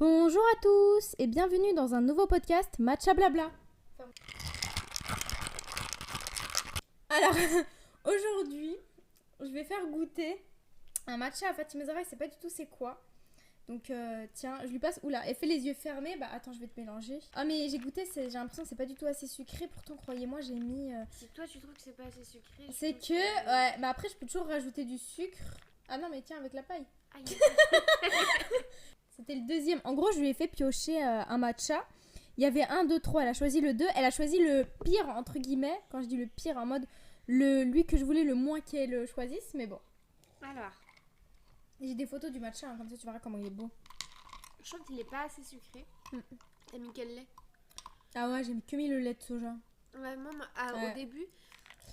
Bonjour à tous et bienvenue dans un nouveau podcast Matcha Blabla. Alors, aujourd'hui, je vais faire goûter un matcha à Fatima Zahra, elle sait pas du tout c'est quoi. Donc tiens, je lui passe. Oula, elle fait les yeux fermés. Bah attends, je vais te mélanger. Ah mais j'ai goûté, j'ai l'impression que c'est pas du tout assez sucré. Pourtant, croyez-moi, j'ai mis... Si toi tu trouves que c'est pas assez sucré, C'est que... Ouais, bah après, je peux toujours rajouter du sucre. Ah non, mais tiens, avec la paille. Aïe. C'était le deuxième. En gros, je lui ai fait piocher un matcha. Il y avait 1, 2, 3. Elle a choisi le 2. Elle a choisi le pire, entre guillemets. Quand je dis le pire, en mode lui que je voulais le moins qu'elle le choisisse. Mais bon. Alors, J'ai des photos du matcha, hein, comme ça tu verras comment il est beau. je trouve qu'il est pas assez sucré. T'as mis quel lait? Ah ouais, j'ai que mis le lait de soja. Ouais, moi, Ouais. au début,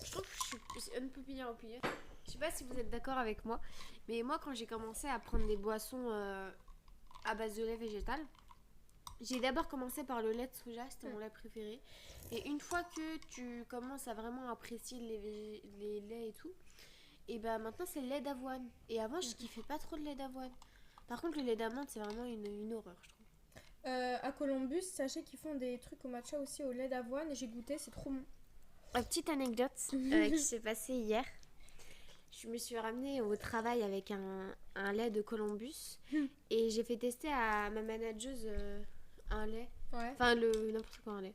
je trouve que je suis unpopular opinion. Je sais pas si vous êtes d'accord avec moi, mais moi quand j'ai commencé à prendre des boissons à base de lait végétal, j'ai d'abord commencé par le lait de soja, c'était mon lait préféré. Et une fois que tu commences à vraiment apprécier les laits et tout, et bah maintenant c'est le lait d'avoine. Et avant je kiffais pas trop le lait d'avoine. Par contre le lait d'amande c'est vraiment une horreur je trouve. À Columbus, sachez qu'ils font des trucs au matcha aussi au lait d'avoine. Et j'ai goûté, c'est trop bon. Une petite anecdote qui s'est passée hier. Je me suis ramenée au travail avec un lait de Columbus et j'ai fait tester à ma manageuse un lait. Ouais. Enfin, n'importe quoi, un lait.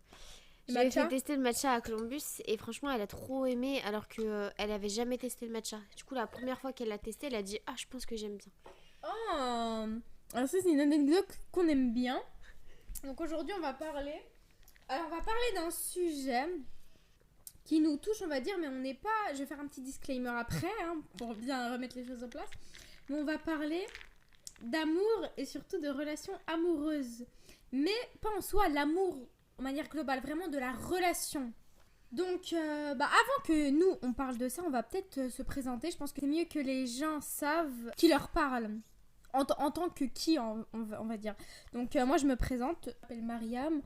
Le J'ai matcha fait tester le matcha à Columbus et franchement, elle a trop aimé alors que elle avait jamais testé le matcha. Du coup, la première fois qu'elle l'a testé, elle a dit ah, je pense que j'aime bien. Oh, alors ça c'est une anecdote qu'on aime bien. Donc aujourd'hui on va parler... Alors on va parler d'un sujet qui nous touche on va dire, mais on n'est pas... Je vais faire un petit disclaimer après, hein, pour bien remettre les choses en place. Mais on va parler d'amour et surtout de relations amoureuses. Mais pas en soi l'amour de manière globale, vraiment de la relation. Donc avant que nous on parle de ça, on va peut-être se présenter. Je pense que c'est mieux que les gens savent qui leur parle. En tant que qui, on va dire. Donc moi je me présente, je m'appelle Mariam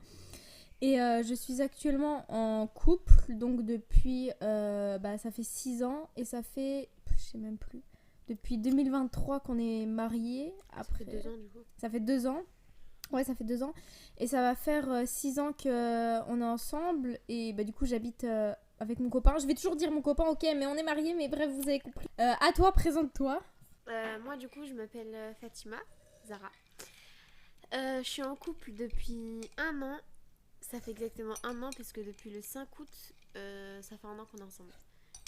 et je suis actuellement en couple, donc depuis, ça fait 6 ans et ça fait, je sais même plus, depuis 2023 qu'on est mariés. Après, Ça fait 2 ans du coup. Ça fait 2 ans. Ouais, ça fait 2 ans. Et ça va faire 6 ans qu'on est ensemble et du coup j'habite avec mon copain. Je vais toujours dire mon copain, ok, mais on est mariés, mais bref, vous avez compris. À toi, présente-toi. Moi du coup je m'appelle Fatima Zahra. Je suis en couple depuis 1 an. Ça fait exactement 1 an parce que depuis le 5 août ça fait 1 an qu'on est ensemble.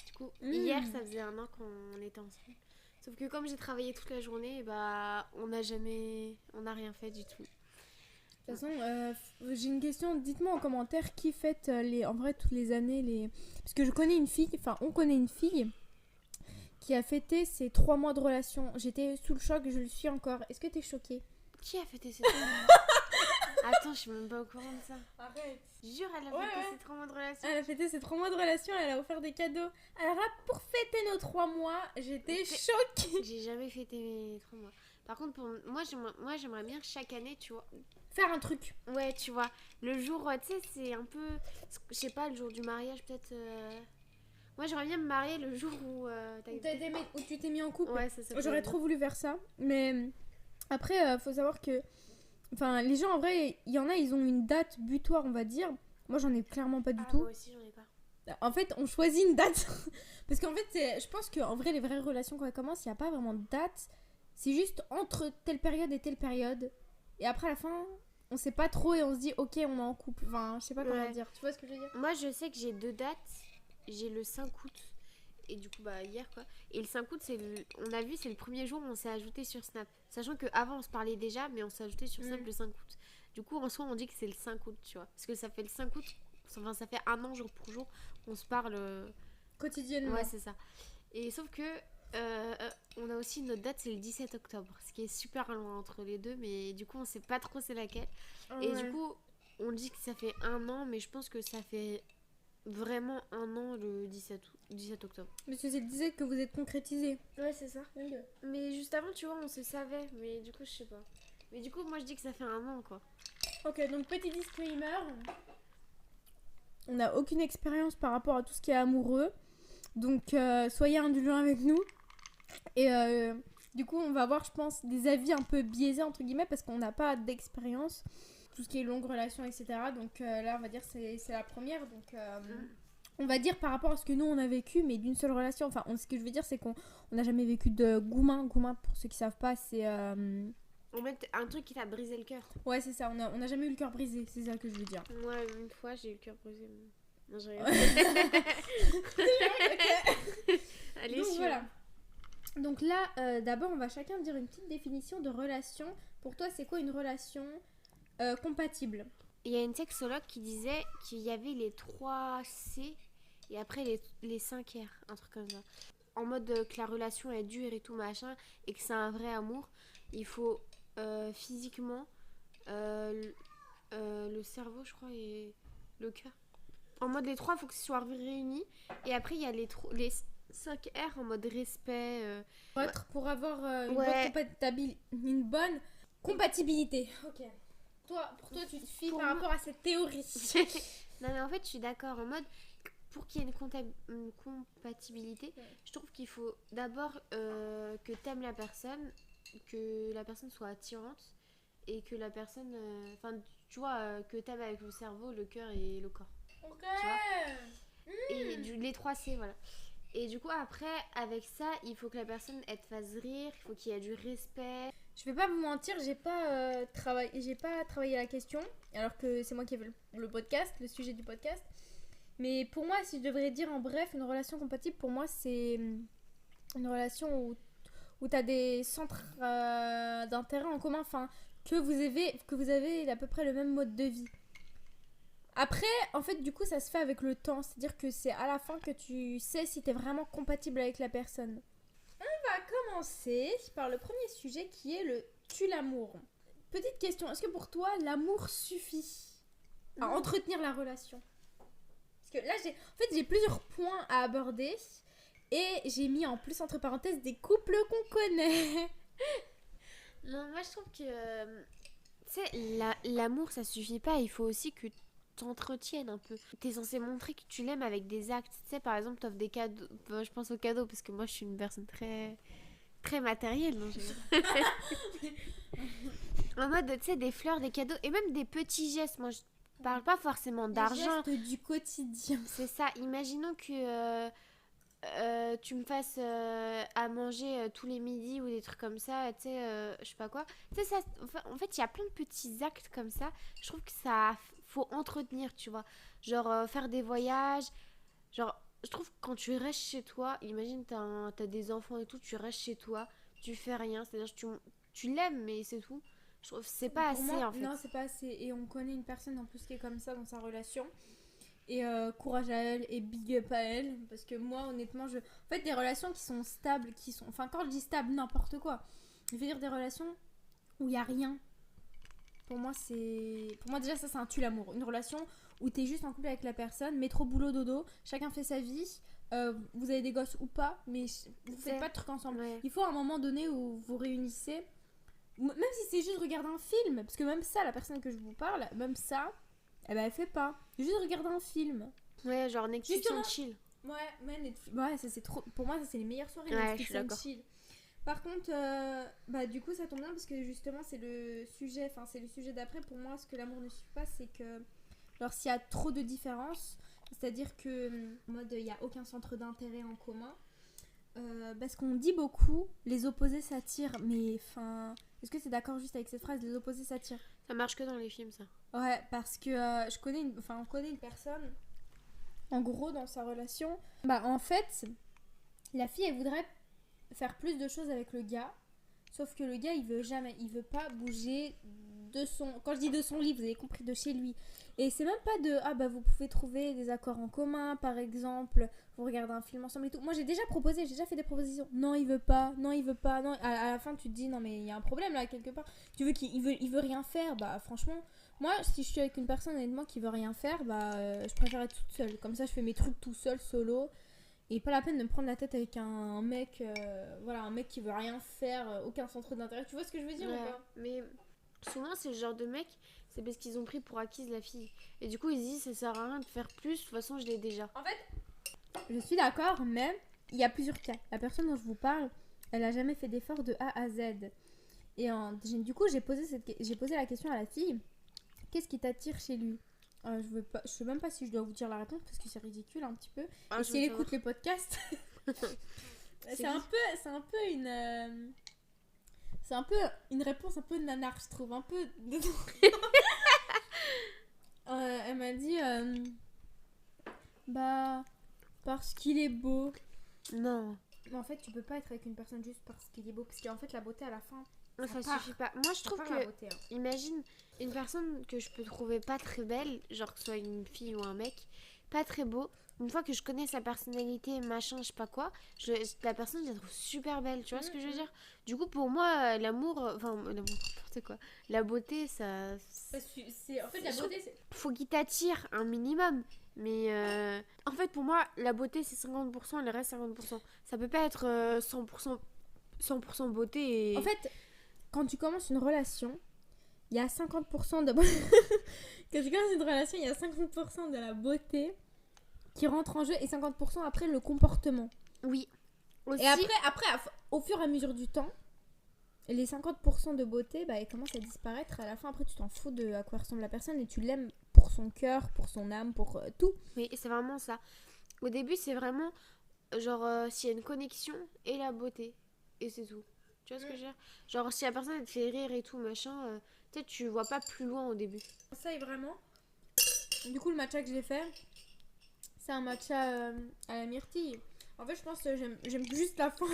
Du coup hier ça faisait 1 an qu'on était ensemble. Sauf que comme j'ai travaillé toute la journée, on n'a rien fait du tout. De toute façon, j'ai une question. Dites-moi en commentaire qui fête en vrai toutes les années parce que je connais une fille, enfin on connaît une fille qui a fêté ses 3 mois de relation. J'étais sous le choc, je le suis encore. Est-ce que t'es choquée? Qui a fêté ces 3 mois? Attends, je suis même pas au courant de ça. Arrête. Jure, elle a fêté ses 3 mois de relation. Elle a fêté ses 3 mois de relation, elle a offert des cadeaux. Alors là, pour fêter nos 3 mois, j'étais choquée. J'ai jamais fêté mes 3 mois. Par contre, moi, j'aimerais bien chaque année, tu vois. Faire un truc. Ouais, tu vois. Le jour, tu sais, c'est un peu... Je sais pas, le jour du mariage, peut-être... Moi, j'aimerais bien me marier le jour où... Où tu t'es mis en couple. Ouais, ça J'aurais trop voulu faire ça. Mais après, faut savoir que... Enfin, les gens, en vrai, il y en a, ils ont une date butoir, on va dire. Moi, j'en ai clairement pas du tout. Moi aussi, j'en ai pas. En fait, on choisit une date. Parce qu'en fait, je pense qu'en vrai, les vraies relations, quand elles commencent, il n'y a pas vraiment de date. C'est juste entre telle période et telle période. Et après, à la fin, on sait pas trop et on se dit, ok, on est en couple. Enfin, je sais pas comment dire. Tu vois ce que je veux dire? Moi, je sais que j'ai 2 dates. J'ai le 5 août. Et du coup, hier, quoi. Et le 5 août, on a vu, c'est le premier jour où on s'est ajouté sur Snap. Sachant qu'avant, on se parlait déjà, mais on s'est ajouté sur Snap le 5 août. Du coup, en soi, on dit que c'est le 5 août, tu vois. Parce que ça fait le 5 août, enfin, ça fait 1 an, jour pour jour, on se parle... Quotidiennement. Ouais, c'est ça. Et sauf que, on a aussi notre date, c'est le 17 octobre. Ce qui est super loin entre les deux, mais du coup, on sait pas trop c'est laquelle. Et du coup, on dit que ça fait 1 an, mais je pense que ça fait... vraiment 1 an le 17 octobre. Mais c'est le 17 que vous êtes concrétisé. Ouais, c'est ça. Mais juste avant, tu vois, on se savait. Mais du coup, je sais pas. Mais du coup, moi, je dis que ça fait 1 an, quoi. Ok, donc petit disclaimer. On n'a aucune expérience par rapport à tout ce qui est amoureux. Donc, soyez indulgents avec nous. Et Du coup, on va avoir, je pense, des avis un peu biaisés, entre guillemets, parce qu'on n'a pas d'expérience, tout ce qui est longue relation, etc. Donc là, on va dire c'est la première. Donc, on va dire par rapport à ce que nous, on a vécu, mais d'une seule relation. Enfin, ce que je veux dire, c'est qu'on n'a jamais vécu de goumin. Goumin, pour ceux qui savent pas, c'est... En fait, un truc qui t'a brisé le cœur. Ouais, c'est ça. On a jamais eu le cœur brisé. C'est ça que je veux dire. Moi, une fois, j'ai eu le cœur brisé. Non, j'ai rien. Allez, Donc, suivant. voilà. Donc là, d'abord, on va chacun dire une petite définition de relation. Pour toi, c'est quoi une relation compatible? Il y a une sexologue qui disait qu'il y avait les 3 C et après les 5 R, un truc comme ça. En mode que la relation est dure et tout machin, et que c'est un vrai amour, il faut physiquement, le cerveau, je crois, et le cœur. En mode les 3, il faut que ce soit réunis. Et après, il y a les 5 R en mode respect. Pour avoir Ouais. une bonne compatibilité. Ok. Pour toi, tu te fies Pour par moi- rapport à cette théorie. Non, mais en fait, je suis d'accord. En mode, pour qu'il y ait une compatibilité, je trouve qu'il faut d'abord que t'aimes la personne, que la personne soit attirante et que la personne. Enfin, tu vois, que t'aimes avec le cerveau, le cœur et le corps. Ok. Et les 3 C, voilà. Et du coup, après, avec ça, il faut que la personne, elle te fasse rire, il faut qu'il y ait du respect. Je vais pas vous mentir, j'ai pas travaillé la question, alors que c'est moi qui ai fait le podcast, le sujet du podcast. Mais pour moi, si je devrais dire en bref, une relation compatible, pour moi, c'est une relation où tu as des centres d'intérêt en commun, enfin, que vous avez à peu près le même mode de vie. Après, en fait, du coup, ça se fait avec le temps, c'est-à-dire que c'est à la fin que tu sais si tu es vraiment compatible avec la personne. On va commencer par le premier sujet qui est le tue l'amour. Petite question, est-ce que pour toi l'amour suffit à entretenir la relation? Parce que là j'ai plusieurs points à aborder et j'ai mis en plus entre parenthèses des couples qu'on connaît. Non, moi, je trouve que... tu sais, l'amour, ça suffit pas. Il faut aussi que t'entretiennes un peu. T'es censé montrer que tu l'aimes avec des actes. Tu sais, par exemple, t'offres des cadeaux. Enfin, je pense aux cadeaux parce que moi, je suis une personne très... très matérielle. Non, en mode, tu sais, des fleurs, des cadeaux et même des petits gestes. Moi, je parle pas forcément d'argent. Des gestes du quotidien. C'est ça. Imaginons que tu me fasses à manger tous les midis ou des trucs comme ça, tu sais, je sais pas quoi. Tu sais, ça, en fait, il y a plein de petits actes comme ça. Je trouve que ça faut entretenir, tu vois. Genre, faire des voyages. Genre, je trouve que quand tu restes chez toi, imagine, t'as des enfants et tout, tu restes chez toi, tu fais rien. C'est-à-dire que tu l'aimes, mais c'est tout. Je trouve que c'est pas Pour assez, moi, en fait. non, c'est pas assez. Et on connaît une personne en plus qui est comme ça dans sa relation. Et courage à elle et big up à elle. Parce que moi, honnêtement, En fait, des relations qui sont stables, qui sont... Enfin, quand je dis stable, n'importe quoi. Je veux dire des relations où il n'y a rien. Pour moi, déjà, ça, c'est un tue l'amour. Une relation où t'es juste en couple avec la personne, métro, boulot, dodo, chacun fait sa vie. Vous avez des gosses ou pas, mais vous faites pas de trucs ensemble. Ouais. Il faut un moment donné où vous réunissez. Même si c'est juste regarder un film. Parce que même ça, la personne que je vous parle, même ça... Eh ben, elle fait pas. Juste regarder un film. Ouais, genre Netflix Justement. and chill. Ouais, Netflix. Ouais, ça c'est trop. Pour moi, ça c'est les meilleures soirées. Ouais, Netflix je suis and d'accord. chill. Par contre, bah du coup, ça tombe bien parce que justement, c'est le sujet. Enfin, c'est le sujet d'après. Pour moi, ce que l'amour ne suffit pas, c'est que. Alors, s'il y a trop de différences, c'est-à-dire que, en mode, il n'y a aucun centre d'intérêt en commun. Parce qu'on dit beaucoup, les opposés s'attirent. Mais enfin, est-ce que c'est d'accord juste avec cette phrase, les opposés s'attirent? Ça marche que dans les films, ça. Ouais, parce que on connaît une personne, en gros, dans sa relation. Bah, en fait, la fille, elle voudrait faire plus de choses avec le gars. Sauf que le gars, il veut pas bouger de son... Quand je dis de son lit, vous avez compris, de chez lui. Et c'est même pas de... Ah bah, vous pouvez trouver des accords en commun, par exemple. Vous regardez un film ensemble et tout. Moi, j'ai déjà fait des propositions. Non, il veut pas. Non. À la fin, tu te dis, non, mais il y a un problème, là, quelque part. Tu veux il veut rien faire. Bah, franchement, moi, si je suis avec une personne, honnêtement, qui veut rien faire, bah, je préfère être toute seule. Comme ça, je fais mes trucs tout seul, solo. Et pas la peine de me prendre la tête avec un mec, un mec qui veut rien faire, aucun centre d'intérêt. Tu vois ce que je veux dire ou pas? Mais souvent, c'est le genre de mec, c'est parce qu'ils ont pris pour acquise la fille. Et du coup, ils se disent, ça sert à rien de faire plus, de toute façon, je l'ai déjà. En fait, je suis d'accord, mais il y a plusieurs cas. La personne dont je vous parle, elle a jamais fait d'effort de A à Z. Et du coup, j'ai posé la question à la fille, qu'est-ce qui t'attire chez lui? Je sais même pas si je dois vous dire la réponse parce que c'est ridicule un petit peu. Ah, Et je si veux elle savoir. écoute les podcasts, c'est un peu une, c'est un peu une réponse un peu nanar, je trouve, un peu. Elle m'a dit, bah parce qu'il est beau. Non, Mais en fait, tu peux pas être avec une personne juste parce qu'il est beau, parce qu'en fait, la beauté à la fin, ça part. suffit pas. Moi, je trouve part la que, beauté. Hein. imagine une personne que je peux trouver pas très belle, genre que ce soit une fille ou un mec, pas très beau. Une fois que je connais sa personnalité, machin, je sais pas quoi, la personne, je la trouve super belle, tu vois ce que je veux dire? Du coup, pour moi, l'amour, l'amour, n'importe quoi. La beauté, ça. En fait, la beauté, c'est. Faut qu'il t'attire un minimum. Mais en fait, pour moi, la beauté, c'est 50% et le reste, 50%. Ça peut pas être 100% beauté et. En fait, quand tu commences une relation, il y a 50% de. Quand tu commences une relation, il y a 50% de la beauté qui rentre en jeu et 50% après le comportement. Oui. Aussi. Et après, au fur et à mesure du temps, les 50% de beauté, bah, elles commencent à disparaître. À la fin, après, tu t'en fous de à quoi ressemble la personne et tu l'aimes pour son cœur, pour son âme, pour tout. Oui, c'est vraiment ça. Au début, c'est vraiment genre s'il y a une connexion et la beauté. Et c'est tout. Tu vois ce que je veux dire? Genre, si la personne elle te fait rire et tout, machin, peut-être tu vois pas plus loin au début. Ça est vraiment. Du coup, le matcha que j'ai fait, c'est un matcha à la myrtille. En fait, je pense que j'aime juste la fin.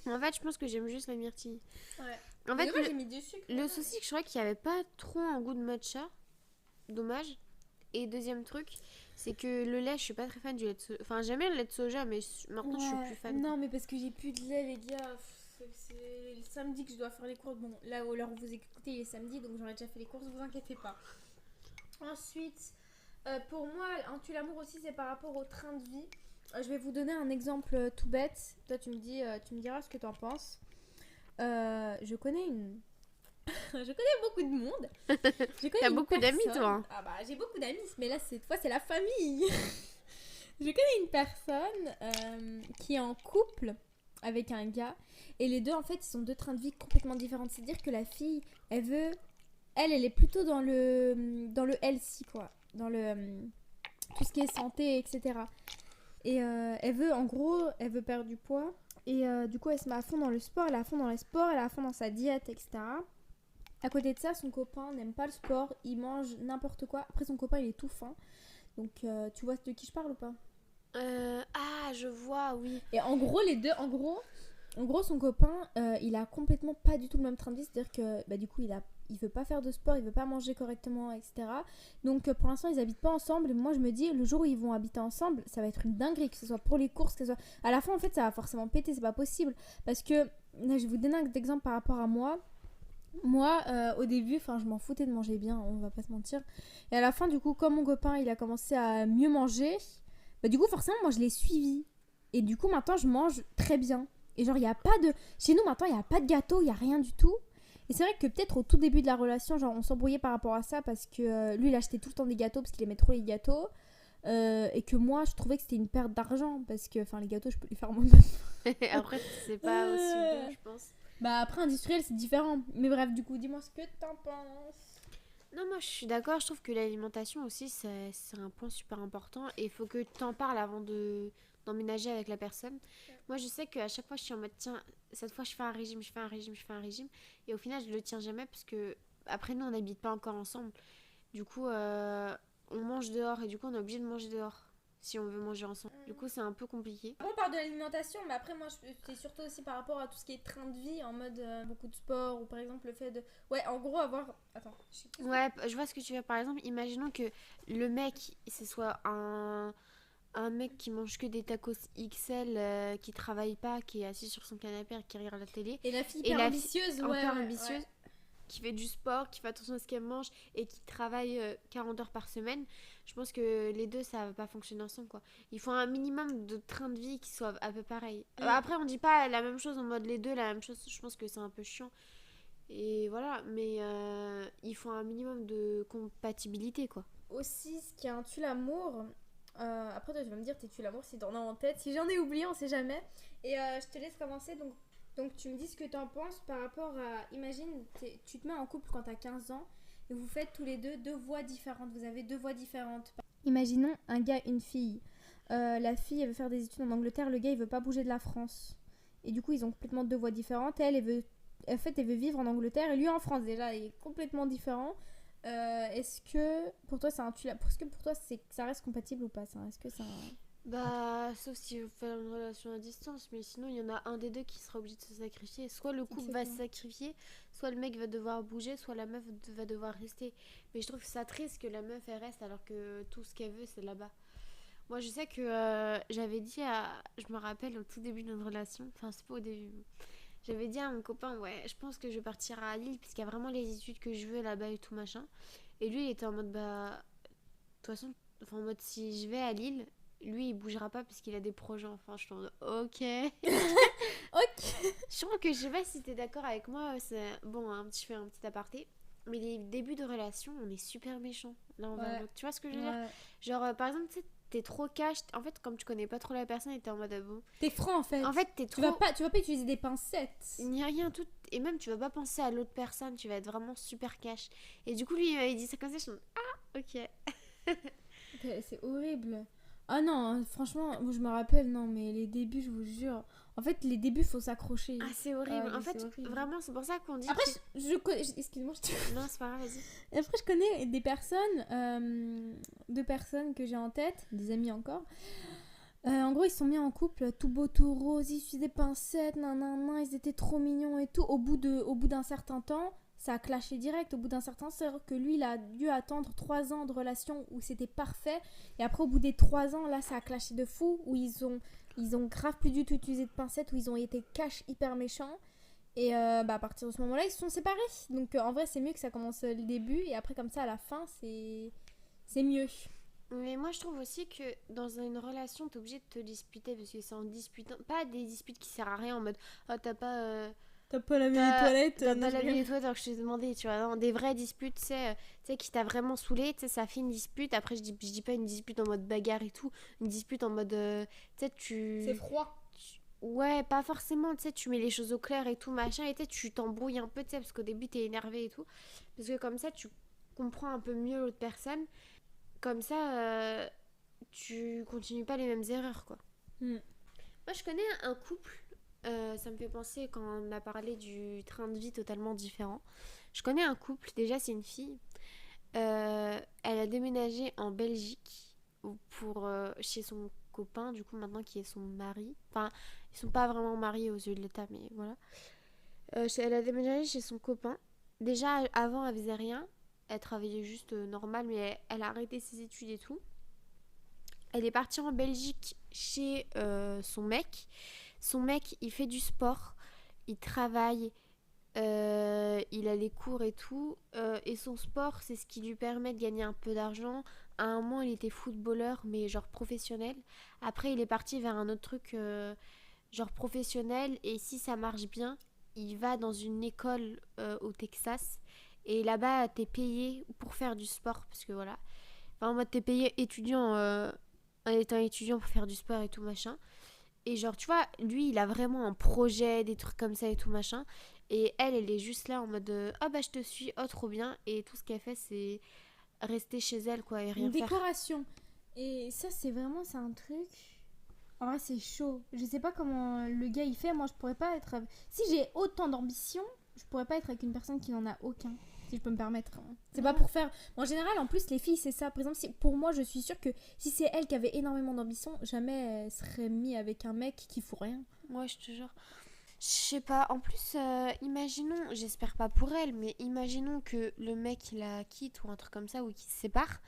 En fait, je pense que j'aime juste la myrtille. Ouais. En fait, j'ai mis du sucre. le souci, je crois qu'il n'y avait pas trop un goût de matcha. Dommage. Et deuxième truc, c'est que le lait, je suis pas très fan du lait de soja. Enfin, j'aime bien le lait de soja, mais maintenant je suis plus fan. Non, mais parce que j'ai plus de lait, les gars. C'est le samedi que je dois faire les courses. Bon, là, à l'heure où vous écoutez, il est samedi, donc j'aurais déjà fait les courses, vous inquiétez pas. Ensuite, pour moi, un tue l'amour aussi, c'est par rapport au train de vie. Je vais vous donner un exemple tout bête. Toi, tu me diras ce que tu en penses. Je connais je connais beaucoup de monde. T'as beaucoup d'amis, toi. Ah bah, j'ai beaucoup d'amis, mais là, cette fois, c'est la famille. Je connais une personne qui est en couple avec un gars. Et les deux, en fait, ils sont deux trains de vie complètement différents. C'est-à-dire que la fille, elle est plutôt dans le healthy, quoi. Dans le tout ce qui est santé, etc. Et en gros, elle veut perdre du poids. Et du coup, elle se met à fond dans le sport, elle est à fond dans le sport, elle est à fond dans sa diète, etc. À côté de ça, son copain n'aime pas le sport, il mange n'importe quoi. Après, son copain, il est tout fin. Donc, tu vois de qui je parle ou pas? Je vois, oui. Et en gros, son copain, il a complètement pas du tout le même train de vie. C'est-à-dire que, bah, du coup, il veut pas faire de sport, il veut pas manger correctement, etc. Donc, pour l'instant, ils habitent pas ensemble. Et moi, je me dis, le jour où ils vont habiter ensemble, ça va être une dinguerie, que ce soit pour les courses, que ce soit. À la fin, en fait, ça va forcément péter, c'est pas possible. Parce que, là, je vais vous donner un exemple par rapport à moi. Moi, au début, je m'en foutais de manger bien, on va pas se mentir. Et à la fin, du coup, comme mon copain, il a commencé à mieux manger, bah, du coup, forcément, moi, je l'ai suivi. Et du coup, maintenant, je mange très bien. Et genre, il y a pas de... Chez nous, maintenant, il n'y a pas de gâteau, il n'y a rien du tout. Et c'est vrai que peut-être au tout début de la relation, genre, on s'embrouillait par rapport à ça parce que lui, il achetait tout le temps des gâteaux parce qu'il aimait trop les gâteaux. Et que moi, je trouvais que c'était une perte d'argent parce que, les gâteaux, je peux les faire moi-même. Après, c'est pas aussi bon, je pense. Bah, après, industriel, c'est différent. Mais bref, du coup, dis-moi ce que t'en penses. Non, moi je suis d'accord, je trouve que l'alimentation aussi c'est un point super important et il faut que tu en parles avant d'emménager avec la personne. Moi je sais qu'à chaque fois je suis en mode tiens, cette fois je fais un régime, je fais un régime, je fais un régime et au final je le tiens jamais parce que après nous on n'habite pas encore ensemble. Du coup on mange dehors et du coup on est obligé de manger dehors si on veut manger ensemble. Du coup c'est un peu compliqué. On parle de l'alimentation, mais après moi c'est surtout aussi par rapport à tout ce qui est train de vie, en mode beaucoup de sport, ou par exemple le fait de... Ouais, en gros avoir... Attends, je sais plus. Ouais, je vois ce que tu veux dire. Par exemple, imaginons que le mec, ce soit un mec qui mange que des tacos XL, qui travaille pas, qui est assis sur son canapé et qui regarde la télé. Et la fille Et hyper la ambitieuse, fille ouais, encore ouais, ambitieuse, ouais. qui fait du sport, qui fait attention à ce qu'elle mange et qui travaille 40 heures par semaine, je pense que les deux, ça va pas fonctionner ensemble, quoi. Il faut un minimum de train de vie qui soit à peu pareil. Après, on dit pas la même chose en mode les deux, la même chose, je pense que c'est un peu chiant. Et voilà, mais il faut un minimum de compatibilité, quoi. Aussi, ce qui a un tue l'amour, Après, toi, tu vas me dire, t'es-tu l'amour si t'en as en tête. Si j'en ai oublié, on sait jamais. Et je te laisse commencer. Donc, tu me dis ce que t'en penses par rapport à. Imagine, tu te mets en couple quand t'as 15 ans et vous faites tous les deux voix différentes. Vous avez deux voix différentes. Imaginons un gars, une fille. La fille, elle veut faire des études en Angleterre. Le gars, il veut pas bouger de la France. Et du coup, ils ont complètement deux voix différentes. En fait, elle veut vivre en Angleterre et lui en France. Déjà, il est complètement différent. Est-ce que pour toi, est-ce que pour toi, ça reste compatible ou pas ça? Est-ce que ça... Bah, sauf si vous faites une relation à distance, mais sinon il y en a un des deux qui sera obligé de se sacrifier. Soit le couple va se sacrifier, soit le mec va devoir bouger, soit la meuf va devoir rester. Mais je trouve ça triste que la meuf elle reste alors que tout ce qu'elle veut c'est là-bas. Moi je sais que j'avais dit je me rappelle au tout début de notre relation, enfin c'est pas au début. J'avais dit à mon copain, ouais, je pense que je vais partir à Lille parce qu'il y a vraiment les études que je veux là-bas et tout machin. Et lui il était en mode bah, de toute façon, enfin en mode si je vais à Lille, lui il bougera pas parce qu'il a des projets. Enfin je suis en mode ok. Ok. Je trouve que je sais pas si t'es d'accord avec moi, c'est bon, je fais un petit aparté. Mais les débuts de relation, on est super méchants l'un envers l'autre. Tu vois ce que je veux dire? Genre par exemple, tu sais, t'es trop cash. En fait, comme tu connais pas trop la personne et t'es en mode ah bon. T'es franc en fait. En fait, t'es trop. Tu vas pas utiliser des pincettes. Il n'y a rien tout. Et même, tu vas pas penser à l'autre personne. Tu vas être vraiment super cash. Et du coup, lui, il m'avait dit ça comme ça. Je suis en mode ah, ok. C'est horrible. Ah non, franchement, moi je me rappelle, non, mais les débuts, je vous jure. En fait, les débuts, faut s'accrocher. Ah, c'est horrible. Ah, en fait, horrible. vraiment, c'est pour ça qu'on dit. Après, je connais. Excuse-moi, je te. Non, c'est pas grave, vas-y. Après, je connais des personnes, deux personnes que j'ai en tête, des amis encore. En gros, ils se sont mis en couple, tout beau, tout rose, ils utilisaient des pincettes, nan, ils étaient trop mignons et tout. Au bout d'un certain temps, ça a clashé direct. Au bout d'un certain temps, c'est-à-dire que lui, il a dû attendre 3 ans de relation où c'était parfait. Et après, au bout des 3 ans, là, ça a clashé de fou, où ils ont grave plus du tout utilisé de pincettes, où ils ont été cash hyper méchants. Et à partir de ce moment-là, ils se sont séparés. Donc en vrai, c'est mieux que ça commence le début. Et après, comme ça, à la fin, c'est mieux. Mais moi je trouve aussi que dans une relation t'es obligé de te disputer parce que c'est en disputant, pas des disputes qui servent à rien en mode oh t'as pas lavé les toilettes. T'as pas lavé les toilettes alors que je t'ai demandé, tu vois, non, des vraies disputes, tu sais qui t'a vraiment saoulé, tu sais, ça fait une dispute. Après je dis pas une dispute en mode bagarre et tout, une dispute en mode tu sais C'est froid. Ouais, pas forcément, tu sais, tu mets les choses au clair et tout machin, et tu t'embrouilles un peu, tu sais, parce qu'au début t'es énervé et tout, parce que comme ça tu comprends un peu mieux l'autre personne. Comme ça, tu continues pas les mêmes erreurs, quoi. Moi, je connais un couple, ça me fait penser quand on a parlé du train de vie totalement différent. Je connais un couple, déjà c'est une fille. Elle a déménagé en Belgique chez son copain, du coup maintenant qui est son mari. Enfin, ils sont pas vraiment mariés aux yeux de l'État, mais voilà. Elle a déménagé chez son copain. Déjà, avant, elle faisait rien. Elle travaillait juste normal, mais elle a arrêté ses études et tout. Elle est partie en Belgique chez son mec. Son mec, il fait du sport, il travaille, il a les cours et tout. Et son sport, c'est ce qui lui permet de gagner un peu d'argent. À un moment, il était footballeur, mais genre professionnel. Après, il est parti vers un autre truc, genre professionnel. Et si ça marche bien, il va dans une école au Texas. Et là-bas, t'es payé pour faire du sport, parce que voilà. Enfin, en mode, t'es payé étudiant, en étant étudiant pour faire du sport et tout machin. Et genre, tu vois, lui, il a vraiment un projet, des trucs comme ça et tout machin. Et elle est juste là en mode, oh bah je te suis, oh trop bien. Et tout ce qu'elle fait, c'est rester chez elle, quoi, et rien Une faire. décoration. Et ça, c'est un truc... En vrai, c'est chaud. Je sais pas comment le gars il fait. Moi, je pourrais pas être... Si j'ai autant d'ambition, je pourrais pas être avec une personne qui n'en a aucun. Si je peux me permettre. C'est pas pour faire... En général, en plus, les filles, c'est ça. Par exemple, pour moi, je suis sûre que si c'est elle qui avait énormément d'ambition, jamais elle serait mise avec un mec qui fout rien. Moi, je te jure. Je sais pas. En plus, imaginons, j'espère pas pour elle, mais imaginons que le mec, il la quitte ou un truc comme ça, ou qu'il se sépare.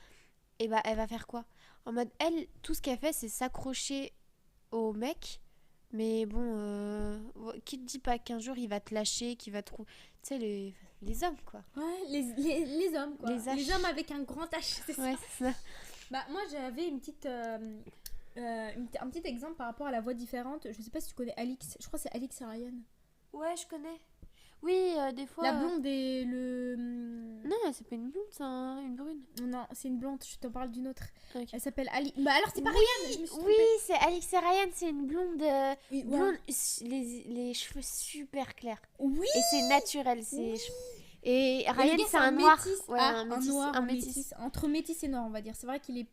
Et bah, elle va faire quoi? En mode, elle, tout ce qu'elle fait, c'est s'accrocher au mec. Mais bon, qui te dit pas qu'un jour il va te lâcher, qu'il va te... Tu sais, les hommes, quoi. Ouais, les hommes, quoi. Les hommes avec un grand H, c'est ça. Ouais, c'est ça. Bah, moi, j'avais un petit exemple par rapport à la voix différente. Je sais pas si tu connais Alix. Je crois que c'est Alix et Ryan. Ouais, je connais. Oui, des fois... La blonde et le... Non, mais c'est pas une blonde, c'est une brune. Non, c'est une blonde, je te parle d'une autre. Ok. Elle s'appelle Ali. Bah alors c'est pas Ryan, je me suis Oui, trompée. c'est Alix et Ryan, c'est une blonde. Ouais. Blonde, les cheveux super clairs. Oui. Et c'est naturel. Oui. Et Et le Ryan, gars, c'est un noir. métis. Ouais, Ah, un métis. noir, Un un métis. métis. Entre métis et noir, on va dire. C'est vrai qu'il est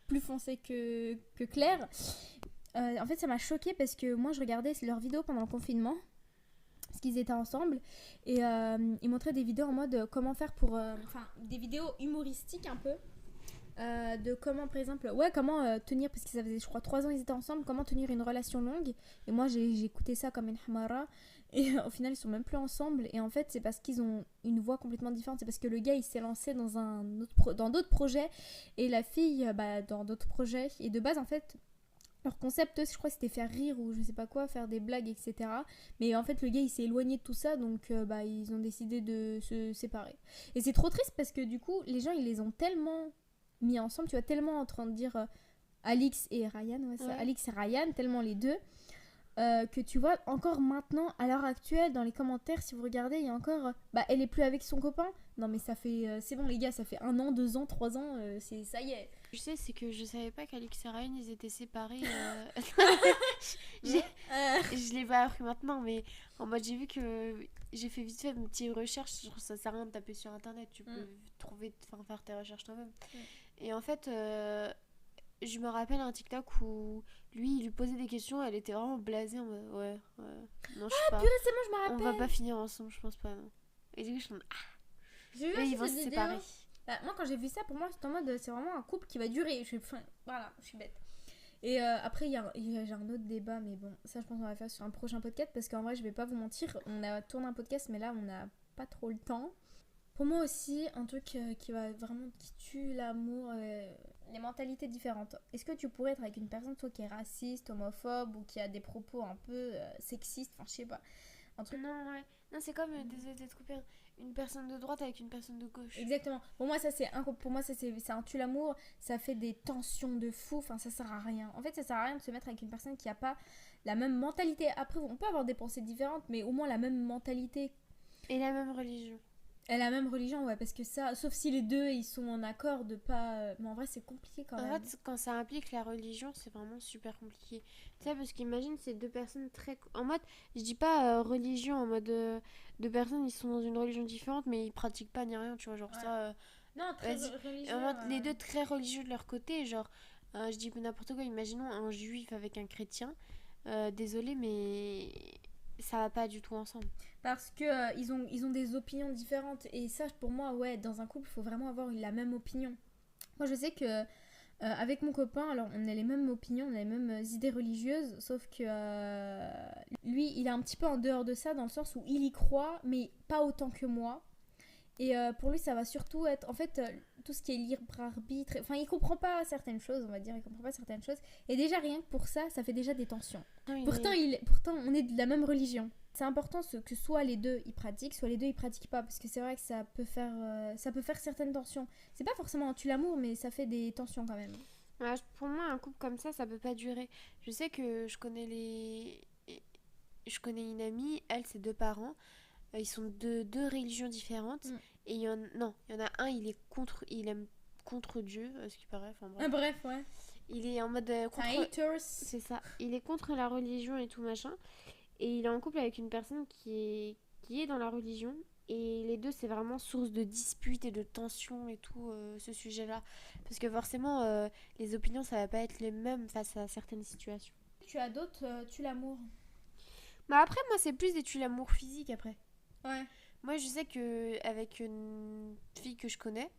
plus foncé que clair. En fait, ça m'a choquée parce que moi, je regardais leurs vidéos pendant le confinement. Parce qu'ils étaient ensemble. Et ils montraient des vidéos en mode comment faire pour... Enfin, des vidéos humoristiques un peu. De comment, par exemple... Ouais, comment tenir... Parce que ça faisait, je crois, 3 ans ils étaient ensemble. Comment tenir une relation longue. Et moi, j'ai écouté ça comme une hamara. Et au final, ils sont même plus ensemble. Et en fait, c'est parce qu'ils ont une voix complètement différente. C'est parce que le gars, il s'est lancé dans dans d'autres projets. Et la fille, dans d'autres projets. Et de base, en fait... Leur concept, je crois, c'était faire rire ou je sais pas quoi, faire des blagues, etc. Mais en fait, le gars, il s'est éloigné de tout ça, donc ils ont décidé de se séparer. Et c'est trop triste parce que du coup, les gens, ils les ont tellement mis ensemble, tu vois, tellement en train de dire Alix et Ryan, ouais, c'est Ouais. Alix et Ryan, tellement les deux, que tu vois, encore maintenant, à l'heure actuelle, dans les commentaires, si vous regardez, il y a encore, elle est plus avec son copain. Non mais ça fait, c'est bon les gars, ça fait 1 an, 2 ans, 3 ans, ça y est. Tu sais, c'est que je savais pas qu'Alix et Ryan, ils étaient séparés. Ouais. Je l'ai pas appris maintenant, mais en mode, j'ai vu que j'ai fait vite fait une petite recherche. Ça sert à rien de taper sur internet, tu peux trouver, faire tes recherches toi-même. Et en fait, je me rappelle un TikTok où lui, il lui posait des questions, elle était vraiment blasée en mode, ouais, non, je sais pas. Purée, c'est moi, je me On rappelle. va pas finir ensemble, je pense pas, non. Et du coup, je suis en mode, J'ai vu ah, aussi ils vont se cette séparer. vidéo. Moi, quand j'ai vu ça, pour moi, c'était en mode, c'est vraiment un couple qui va durer. Voilà, je suis bête. Et après, j'ai un autre débat, mais bon, ça, je pense qu'on va le faire sur un prochain podcast parce qu'en vrai, je vais pas vous mentir, on a tourné un podcast, mais là, on n'a pas trop le temps. Pour moi aussi, un truc qui tue l'amour, les mentalités différentes. Est-ce que tu pourrais être avec une personne, toi, qui est raciste, homophobe ou qui a des propos un peu sexistes, enfin, je sais pas, un truc. Non, ouais. Non, c'est comme, désolé d'être coupé, une personne de droite avec une personne de gauche. Exactement. Pour moi, c'est un tue l'amour. Ça fait des tensions de fou. Enfin, ça sert à rien. En fait, ça sert à rien de se mettre avec une personne qui a pas la même mentalité. Après, on peut avoir des pensées différentes, mais au moins la même mentalité. Et la même religion. Et la même religion, ouais, parce que ça, sauf si les deux ils sont en accord de pas. Mais en vrai, c'est compliqué quand même. En fait, quand ça implique la religion, c'est vraiment super compliqué. Tu sais, parce qu'imagine, c'est deux personnes très... En mode, je dis pas religion, en mode... deux personnes, ils sont dans une religion différente, mais ils pratiquent pas ni rien, tu vois, genre Ouais. ça... Non, très vas-y. religieux. En mode, les deux très religieux de leur côté, genre... je dis n'importe quoi, imaginons un juif avec un chrétien. Désolé, mais... ça va pas du tout ensemble. Parce que ils ont des opinions différentes. Et ça, pour moi, ouais, dans un couple, il faut vraiment avoir la même opinion. Moi, je sais que avec mon copain, alors on a les mêmes opinions, on a les mêmes idées religieuses, sauf que lui, il est un petit peu en dehors de ça, dans le sens où il y croit, mais pas autant que moi. Et pour lui, ça va surtout être, en fait, tout ce qui est libre arbitre. Enfin, il comprend pas certaines choses, on va dire, il comprend pas certaines choses. Et déjà, rien que pour ça, ça fait déjà des tensions. Oui, Pourtant, on est de la même religion. C'est important que soit les deux ils pratiquent, soit les deux ils pratiquent pas, parce que c'est vrai que ça peut faire certaines tensions. C'est pas forcément un tue l'amour, mais ça fait des tensions quand même. Ouais, pour moi, un couple comme ça peut pas durer. Je sais que je connais une amie, elle, ses deux parents, ils sont de deux religions différentes. Et il y en a un, il aime contre Dieu, ce qui paraît, enfin bref. Bref, ouais. Il est en mode contre... Haters. C'est ça. Il est contre la religion et tout machin. Et il est en couple avec une personne qui est dans la religion. Et les deux, c'est vraiment source de disputes et de tensions et tout, ce sujet-là. Parce que forcément, les opinions, ça va pas être les mêmes face à certaines situations. Tu as d'autres tue l'amour. Bah après, moi, c'est plus des tue l'amour physique après. Ouais. Moi, je sais qu'avec une fille que je connais,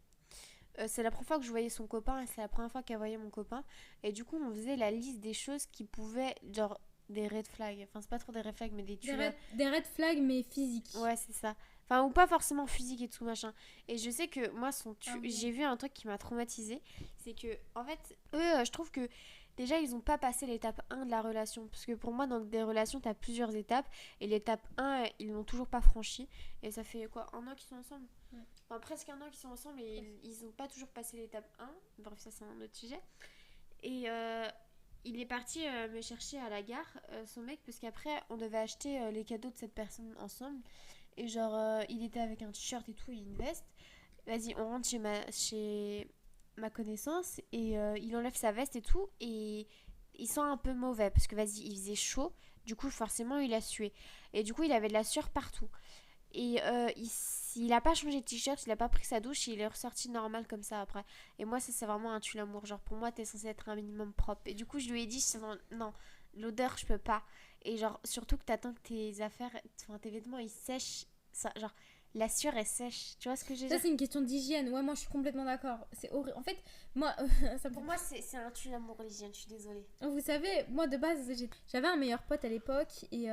c'est la première fois que je voyais son copain et c'est la première fois qu'elle voyait mon copain. Et du coup, on faisait la liste des choses qui pouvaient, genre, des red flags. Enfin, c'est pas trop des red flags, mais des des red flags, mais physiques. Ouais, c'est ça. Enfin, ou pas forcément physique et tout machin. Et je sais que moi, bon. j'ai vu un truc qui m'a traumatisée. C'est que, en fait, eux, je trouve que déjà, ils ont pas passé l'étape 1 de la relation. Parce que pour moi, dans des relations, t'as plusieurs étapes. Et l'étape 1, ils l'ont toujours pas franchie. Et ça fait quoi, 1 an qu'ils sont ensemble? Enfin, presque 1 an qu'ils sont ensemble et ils ont pas toujours passé l'étape 1. Bref, ça, c'est un autre sujet. Et il est parti me chercher à la gare, son mec, parce qu'après, on devait acheter les cadeaux de cette personne ensemble. Et genre, il était avec un t-shirt et tout et une veste. vas-y, on rentre chez ma connaissance et il enlève sa veste et tout et il sent un peu mauvais parce que vas-y, il faisait chaud. Du coup, forcément, il a sué. Et du coup, il avait de la sueur partout. Et il a pas changé de t-shirt, il a pas pris sa douche, il est ressorti normal comme ça après. Et moi, ça, c'est vraiment un tue l'amour. Genre, pour moi, t'es censé être un minimum propre. Et du coup, je lui ai dit, non, non, l'odeur, je peux pas. Et genre, surtout que t'attends que tes affaires, enfin, tes vêtements, ils sèchent. Ça, genre, la sueur est sèche. Tu vois ce que je veux Ça, dire? c'est une question d'hygiène. Ouais, moi, je suis complètement d'accord. C'est horrible. En fait, moi, ça me Pour fait. moi, c'est un tue l'amour, l'hygiène, je suis désolée. Vous savez, moi, de base, j'avais un meilleur pote à l'époque et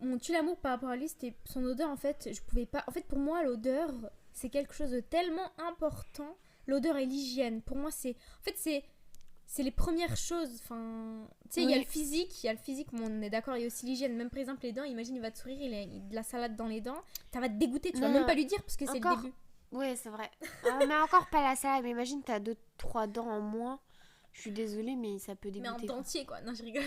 mon tue l'amour par rapport à lui, c'était son odeur. En fait, je pouvais pas. En fait, pour moi, l'odeur, c'est quelque chose de tellement important. L'odeur et l'hygiène. Pour moi, c'est. En fait, c'est les premières choses. Enfin, tu sais, il y a le Oui. physique. Il y a le physique, mais on est d'accord. Il y a aussi l'hygiène. Même par exemple, les dents. Imagine, il va te sourire, il a de la salade dans les dents. Ça va te dégoûter. Tu vas Non, même pas lui dire parce que c'est le encore. début. Ouais, c'est vrai. Mais encore pas la salade. Mais imagine, t'as deux, trois dents en moins. Je suis désolée, mais ça peut Mais en dégoûter, quoi. dentier, quoi. Non, je rigole.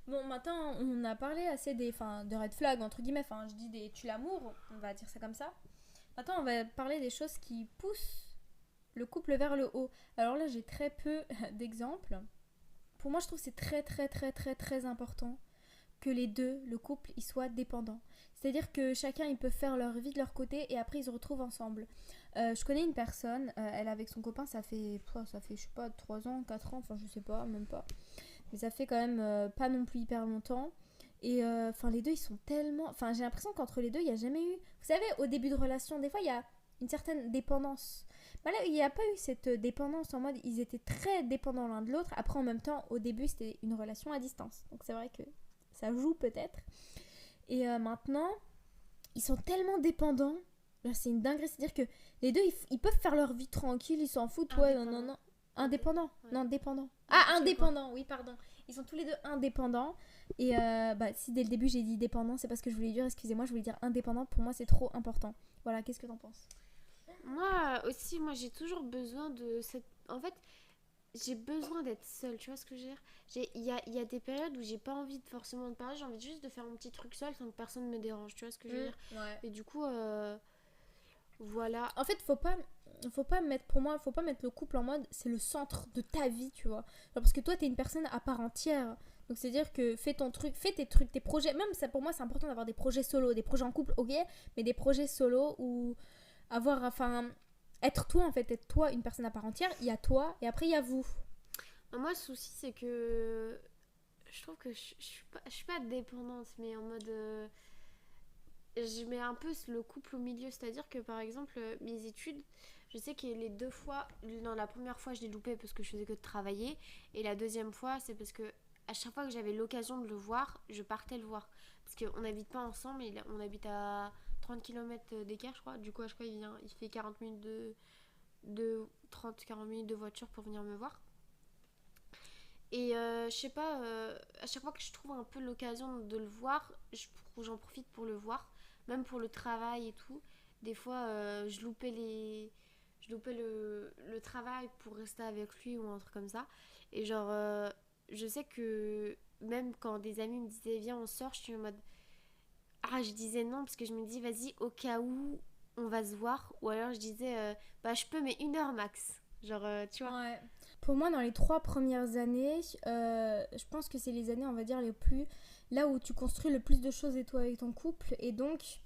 Bon, maintenant, on a parlé assez de red flag, entre guillemets. Enfin, je dis des tue l'amour, on va dire ça comme ça. Maintenant, on va parler des choses qui poussent le couple vers le haut. Alors là, j'ai très peu d'exemples. Pour moi, je trouve que c'est très, très, très, très, très important que les deux, le couple, ils soient dépendants. C'est-à-dire que chacun, ils peuvent faire leur vie de leur côté et après, ils se retrouvent ensemble. Je connais une personne, elle avec son copain, ça fait, je sais pas, 3 ans, 4 ans, enfin, je sais pas, même pas. Mais ça fait quand même pas non plus hyper longtemps. Et enfin, les deux, ils sont tellement. Enfin, j'ai l'impression qu'entre les deux, il n'y a jamais eu. Vous savez, au début de relation, des fois, il y a une certaine dépendance. Bah là, il n'y a pas eu cette dépendance en mode ils étaient très dépendants l'un de l'autre. Après, en même temps, au début, c'était une relation à distance. Donc, c'est vrai que ça joue peut-être. Et maintenant, ils sont tellement dépendants. Là, c'est une dinguerie. C'est-à-dire que les deux, ils peuvent faire leur vie tranquille, ils s'en foutent. Ouais, non, non, non. Indépendant. Ouais. Non, dépendant. Ah, Ah, indépendant, oui, pardon. Ils sont tous les deux indépendants. Et bah, si dès le début j'ai dit dépendant, c'est parce que je voulais dire, excusez-moi, je voulais dire indépendant. Pour moi, c'est trop important. Voilà, qu'est-ce que t'en penses? Moi aussi, moi j'ai toujours besoin de cette. En fait, j'ai besoin d'être seule, tu vois ce que je veux dire? Il y a des périodes où j'ai pas envie forcément de parler, j'ai envie juste de faire mon petit truc seul sans que personne me dérange, tu vois ce que je veux dire? Ouais. Et du coup, voilà. En fait, faut pas mettre, pour moi, faut pas mettre le couple en mode c'est le centre de ta vie, tu vois. Genre, parce que toi, t'es une personne à part entière. Donc, c'est-à-dire que fais ton truc, fais tes trucs, tes projets. Même ça, pour moi, c'est important d'avoir des projets solo, des projets en couple, ok, mais des projets solo ou avoir, enfin, être toi, en fait, être toi une personne à part entière. Il y a toi et après, il y a vous. Moi, le souci, c'est que je trouve que je suis pas dépendante, mais en mode. Je mets un peu le couple au milieu, c'est-à-dire que par exemple, mes études, je sais que les 2 fois, non, la première fois je l'ai loupé parce que je faisais que de travailler, et la deuxième fois c'est parce que à chaque fois que j'avais l'occasion de le voir, je partais le voir. Parce qu'on n'habite pas ensemble, on habite à 30 km d'écart, je crois. Du coup, à chaque fois, il fait 40 minutes de 30-40 minutes de voiture pour venir me voir. Et je sais pas, à chaque fois que je trouve un peu l'occasion de le voir, j'en profite pour le voir, même pour le travail et tout. Des fois, je loupais le travail pour rester avec lui ou un truc comme ça. Et genre, je sais que même quand des amis me disaient viens, on sort, je suis en mode. Ah, je disais non parce que je me dis vas-y, au cas où on va se voir. Ou alors je disais bah je peux, mais 1 heure max. Genre, tu vois. Ouais. Pour moi, dans les 3 premières années, je pense que c'est les années, on va dire, les plus. Là où tu construis le plus de choses et toi avec ton couple. Et donc,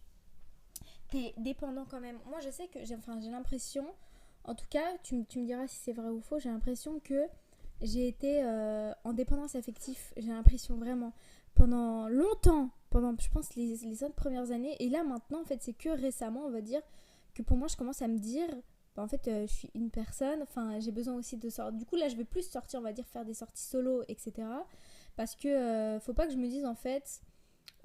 t'es dépendant quand même. Moi, je sais que j'ai l'impression, en tout cas, tu me diras si c'est vrai ou faux, j'ai l'impression que j'ai été en dépendance affective. J'ai l'impression vraiment. Pendant longtemps, pendant, je pense, les autres premières années. Et là, maintenant, en fait, c'est que récemment, on va dire, que pour moi, je commence à me dire bah, en fait, je suis une personne, enfin, j'ai besoin aussi de sortir. Du coup, là, je vais plus sortir, on va dire, faire des sorties solo, etc. Parce que faut pas que je me dise, en fait,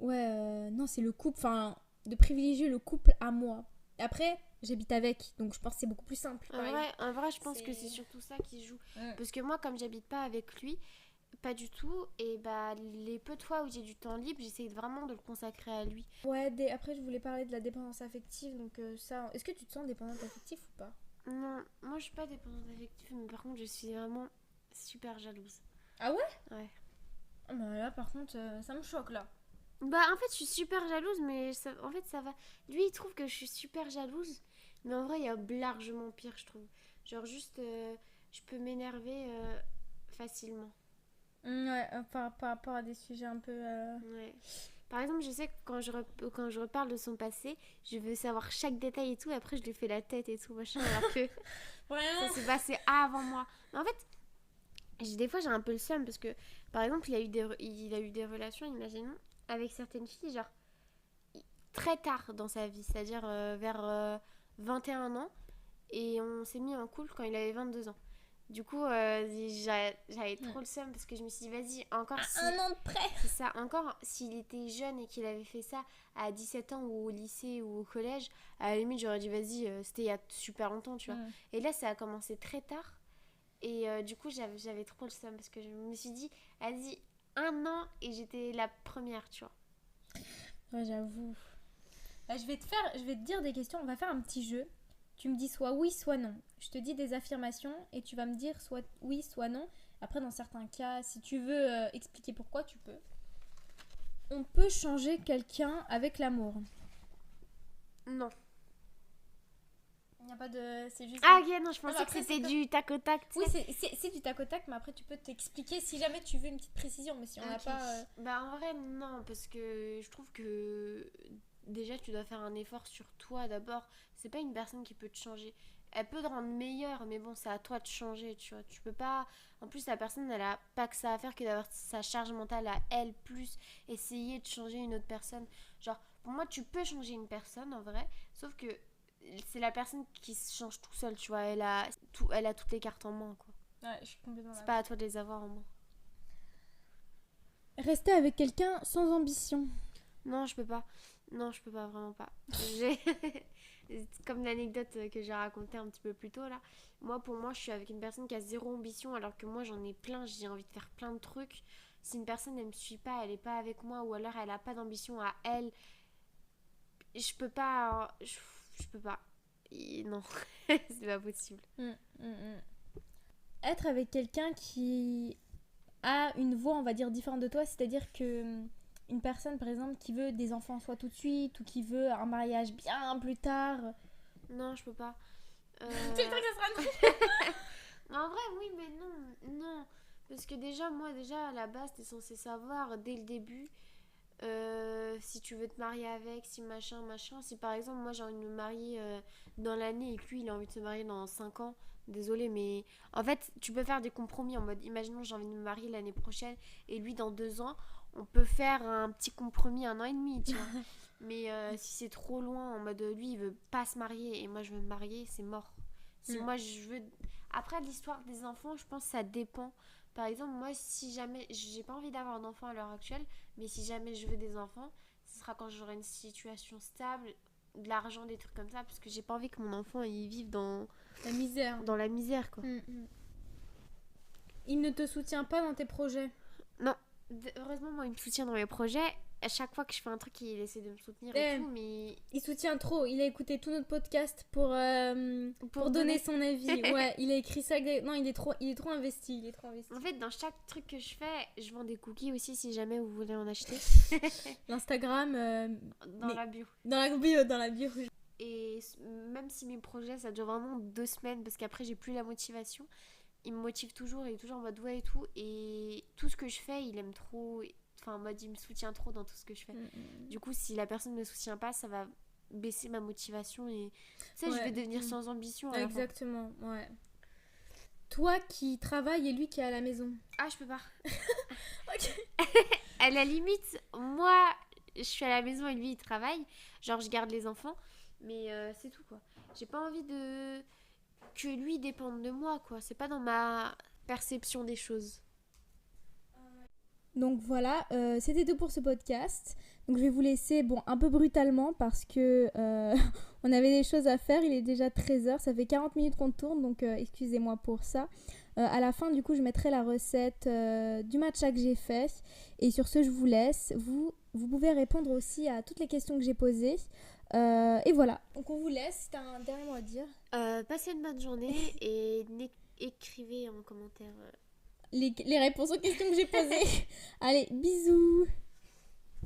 ouais, non, c'est le couple, enfin, de privilégier le couple à moi. Après, j'habite avec, donc je pense que c'est beaucoup plus simple. En vrai, je pense que c'est C'est- surtout ça qui joue. Ouais. Parce que moi, comme j'habite pas avec lui, pas du tout, et bah les peu de fois où j'ai du temps libre, j'essaye vraiment de le consacrer à lui. Ouais, après, je voulais parler de la dépendance affective, donc ça, est-ce que tu te sens dépendante affective ou pas? Non, moi je suis pas dépendante affective, mais par contre je suis vraiment super jalouse. Ah ouais? Ouais. Ah bah là, par contre, ça me choque, là. Bah, en fait, je suis super jalouse, mais en fait, ça va. Lui, il trouve que je suis super jalouse, mais en vrai, il y a largement pire, je trouve. Genre, juste, je peux m'énerver facilement. Ouais, par rapport à des sujets un peu... Ouais. Par exemple, je sais que quand je reparle de son passé, je veux savoir chaque détail et tout, et après, je lui fais la tête et tout, machin, alors que ça Vraiment. s'est passé avant moi. Mais en fait, des fois, j'ai un peu le seum parce que, par exemple, il a eu des relations, imaginons, avec certaines filles, genre, très tard dans sa vie, c'est-à-dire vers 21 ans, et on s'est mis en couple quand il avait 22 ans. Du coup, j'avais trop le seum parce que je me suis dit, vas-y, encore si. À un an de près. C'est ça, encore s'il était jeune et qu'il avait fait ça à 17 ans ou au lycée ou au collège, à la limite, j'aurais dit, vas-y, c'était il y a super longtemps, tu vois. Et là, ça a commencé très tard. Et du coup, j'avais trop le seum parce que je me suis dit, vas-y, un an et j'étais la première, tu vois. Ouais, j'avoue. Bah, je vais te dire des questions. On va faire un petit jeu. Tu me dis soit oui, soit non. Je te dis des affirmations et tu vas me dire soit oui, soit non. Après, dans certains cas, si tu veux expliquer pourquoi, tu peux. On peut changer quelqu'un avec l'amour. Non. Il n'y a pas de... C'est juste... Ah, ok, non, je pensais que après, c'était du tac au tac. Oui, c'est du tac au tac, mais après, tu peux t'expliquer si jamais tu veux une petite précision. Mais si on n'a pas... Bah, en vrai, non, parce que je trouve que déjà, tu dois faire un effort sur toi d'abord. C'est pas une personne qui peut te changer. Elle peut te rendre meilleure, mais bon, c'est à toi de changer, tu vois. Tu peux pas. En plus, la personne, elle a pas que ça à faire que d'avoir sa charge mentale à elle, plus essayer de changer une autre personne. Genre, pour moi, tu peux changer une personne en vrai, sauf que c'est la personne qui se change tout seul, tu vois. Elle a toutes les cartes en main, quoi. Ouais, je suis complètement C'est d'accord. pas à toi de les avoir en main. Rester avec quelqu'un sans ambition. Non, je peux pas. Non, je peux pas, vraiment pas. J'ai... Comme l'anecdote que j'ai racontée un petit peu plus tôt là. Moi, pour moi, je suis avec une personne qui a zéro ambition alors que moi, j'en ai plein. J'ai envie de faire plein de trucs. Si une personne, elle me suit pas, elle est pas avec moi ou alors elle a pas d'ambition à elle, je peux pas. Je peux pas. Non, c'est pas possible. Être avec quelqu'un qui a une voix, on va dire, différente de toi, c'est-à-dire que une personne, par exemple, qui veut des enfants soit tout de suite ou qui veut un mariage bien plus tard. Non, je peux pas. Tu sais que ça sera En vrai, oui, mais non, non. Parce que déjà, moi, déjà, à la base, t'es censé savoir dès le début si tu veux te marier avec, si machin, machin. Si par exemple, moi, j'ai envie de me marier dans l'année et que lui, il a envie de se marier dans 5 ans. Désolée, mais en fait, tu peux faire des compromis en mode, imaginons, j'ai envie de me marier l'année prochaine et lui, dans 2 ans, on peut faire un petit compromis, 1 an et demi, tu vois. Mais si c'est trop loin, en mode, lui, il veut pas se marier et moi, je veux me marier, c'est mort. Si moi, je veux. Après, l'histoire des enfants, je pense que ça dépend. Par exemple, moi, si jamais. J'ai pas envie d'avoir d'enfants à l'heure actuelle, mais si jamais je veux des enfants, ce sera quand j'aurai une situation stable, de l'argent, des trucs comme ça, parce que j'ai pas envie que mon enfant il vive la misère. dans la misère, quoi. Il ne te soutient pas dans tes projets. Non, heureusement, moi, il me soutient dans mes projets. À chaque fois que je fais un truc, il essaie de me soutenir et tout, mais... Il soutient trop. Il a écouté tout notre podcast pour donner son avis. Ouais, il a écrit ça. Non, il est trop investi. Il est trop investi. En fait, dans chaque truc que je fais, je vends des cookies aussi si jamais vous voulez en acheter. L'Instagram... dans la bio. Dans la bio. Et même si mes projets, ça dure vraiment 2 semaines, parce qu'après, j'ai plus la motivation, il me motive toujours, il est toujours en mode ouais et tout. Et tout ce que je fais, il aime trop... Enfin, en mode, il me soutient trop dans tout ce que je fais. Du coup, si la personne ne me soutient pas, ça va baisser ma motivation et... Tu sais, je vais devenir sans ambition à la fin. Exactement, ouais. Toi qui travailles et lui qui est à la maison. Ah, je peux pas. Ok. À la limite, moi, je suis à la maison et lui, il travaille. Genre, je garde les enfants. Mais c'est tout, quoi. J'ai pas envie de... que lui dépende de moi, quoi. C'est pas dans ma perception des choses. Donc voilà, c'était tout pour ce podcast. Donc je vais vous laisser, un peu brutalement parce que on avait des choses à faire. Il est déjà 13h, ça fait 40 minutes qu'on tourne, donc excusez-moi pour ça. À la fin, du coup, je mettrai la recette du matcha que j'ai fait. Et sur ce, je vous laisse. Vous pouvez répondre aussi à toutes les questions que j'ai posées. Et voilà, donc on vous laisse. T'as un dernier mot à dire? Passez une bonne journée et écrivez en commentaire... les réponses aux questions que j'ai posées. Allez, bisous.